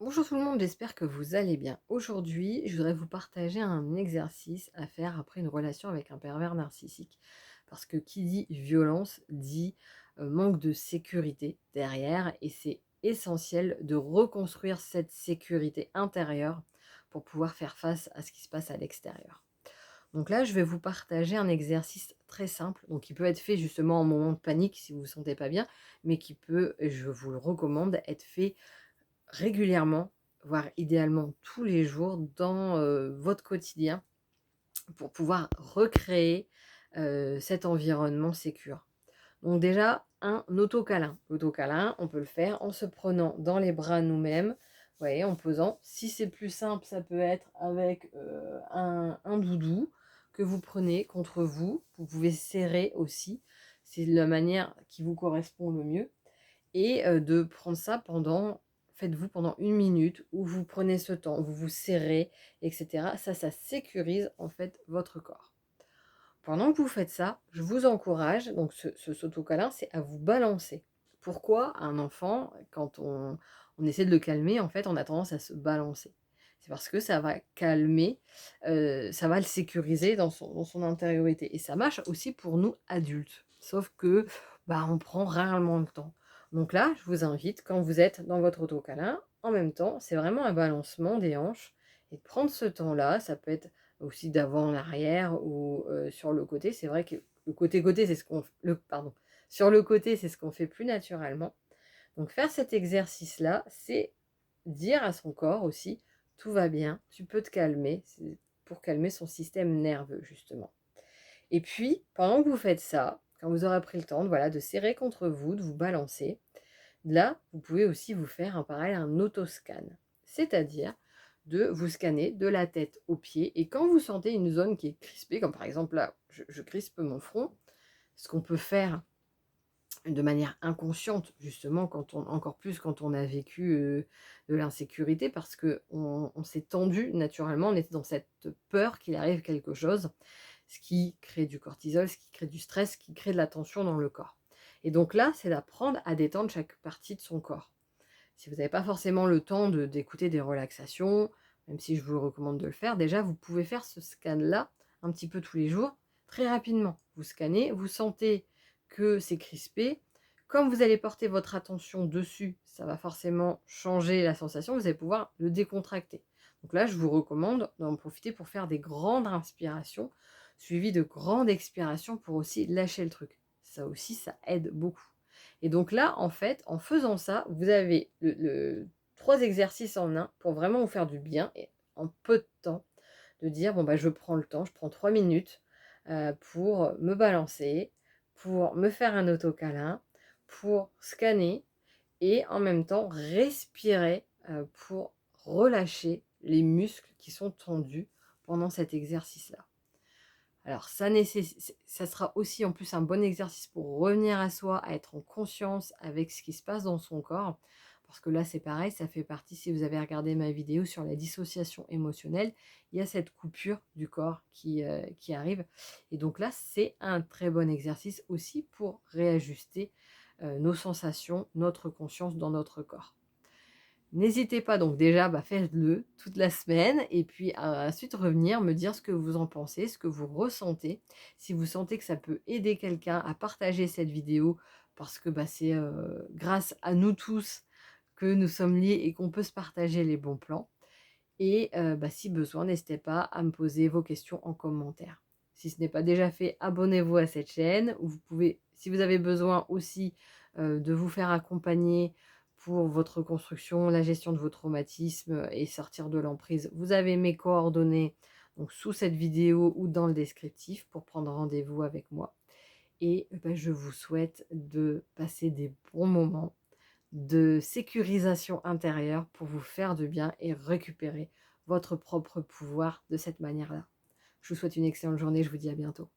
Bonjour tout le monde, j'espère que vous allez bien. Aujourd'hui, je voudrais vous partager un exercice à faire après une relation avec un pervers narcissique. Parce que qui dit violence dit manque de sécurité derrière et c'est essentiel de reconstruire cette sécurité intérieure pour pouvoir faire face à ce qui se passe à l'extérieur. Donc là, je vais vous partager un exercice très simple, donc qui peut être fait justement en moment de panique si vous ne vous sentez pas bien, mais qui peut, et je vous le recommande, être fait régulièrement, voire idéalement tous les jours dans, votre quotidien pour pouvoir recréer, cet environnement sécure. Donc déjà, un autocâlin. L'autocâlin, on peut le faire en se prenant dans les bras nous-mêmes, vous voyez, en posant. Si c'est plus simple, ça peut être avec, un doudou que vous prenez contre vous. Vous pouvez serrer aussi, c'est la manière qui vous correspond le mieux et de prendre ça faites-vous pendant 1 minute où vous prenez ce temps, vous vous serrez et cetera. Ça sécurise en fait votre corps. Pendant que vous faites ça, je vous encourage, donc ce autocâlin, c'est à vous balancer. Pourquoi un enfant, quand on essaie de le calmer, en fait, on a tendance à se balancer? C'est parce que ça va calmer, ça va le sécuriser dans son intériorité et ça marche aussi pour nous adultes. Sauf que, bah, on prend rarement le temps. Donc là, je vous invite, quand vous êtes dans votre autocâlin, en même temps, c'est vraiment un balancement des hanches et de prendre ce temps-là. Ça peut être aussi d'avant en arrière ou sur le côté. C'est vrai que le côté-côté, c'est ce qu'on le pardon, sur le côté, c'est ce qu'on fait plus naturellement. Donc faire cet exercice-là, c'est dire à son corps aussi: «Tout va bien, tu peux te calmer». C'est pour calmer son système nerveux justement. Et puis, pendant que vous faites ça, quand vous aurez pris le temps de, voilà, de serrer contre vous, de vous balancer, là, vous pouvez aussi vous faire en parallèle un autoscan. C'est-à-dire de vous scanner de la tête aux pieds et quand vous sentez une zone qui est crispée, comme par exemple là, je crispe mon front, ce qu'on peut faire de manière inconsciente, justement, encore plus quand on a vécu de l'insécurité, parce qu'on s'est tendu naturellement, on était dans cette peur qu'il arrive quelque chose, ce qui crée du cortisol, ce qui crée du stress, ce qui crée de la tension dans le corps. Et donc là, c'est d'apprendre à détendre chaque partie de son corps. Si vous n'avez pas forcément le temps d'écouter des relaxations, même si je vous recommande de le faire, déjà, vous pouvez faire ce scan-là un petit peu tous les jours, très rapidement. Vous scannez, vous sentez que c'est crispé. Comme vous allez porter votre attention dessus, ça va forcément changer la sensation, vous allez pouvoir le décontracter. Donc là, je vous recommande d'en profiter pour faire des grandes inspirations, suivies de grandes expirations pour aussi lâcher le truc. Ça aussi, ça aide beaucoup. Et donc là, en fait, en faisant ça, vous avez 3 exercices en un pour vraiment vous faire du bien et en peu de temps, de dire: «Bon, bah, je prends le temps, je prends 3 minutes, pour me balancer, pour me faire un autocâlin, pour scanner et en même temps respirer, pour relâcher les muscles qui sont tendus pendant cet exercice-là». Alors ça sera aussi en plus un bon exercice pour revenir à soi, à être en conscience avec ce qui se passe dans son corps. Parce que là, c'est pareil, ça fait partie, si vous avez regardé ma vidéo sur la dissociation émotionnelle, il y a cette coupure du corps qui arrive. Et donc là, c'est un très bon exercice aussi pour réajuster nos sensations, notre conscience dans notre corps. N'hésitez pas donc déjà, bah, faites-le toute la semaine et puis ensuite revenir me dire ce que vous en pensez, ce que vous ressentez. Si vous sentez que ça peut aider quelqu'un à partager cette vidéo parce que, bah, c'est, grâce à nous tous que nous sommes liés et qu'on peut se partager les bons plans et bah, si besoin, n'hésitez pas à me poser vos questions en commentaire. Si ce n'est pas déjà fait, abonnez-vous à cette chaîne où vous pouvez, si vous avez besoin aussi, de vous faire accompagner pour votre reconstruction, la gestion de vos traumatismes et sortir de l'emprise, vous avez mes coordonnées donc sous cette vidéo ou dans le descriptif pour prendre rendez-vous avec moi et bah, je vous souhaite de passer des bons moments de sécurisation intérieure pour vous faire du bien et récupérer votre propre pouvoir de cette manière-là. Je vous souhaite une excellente journée, je vous dis à bientôt.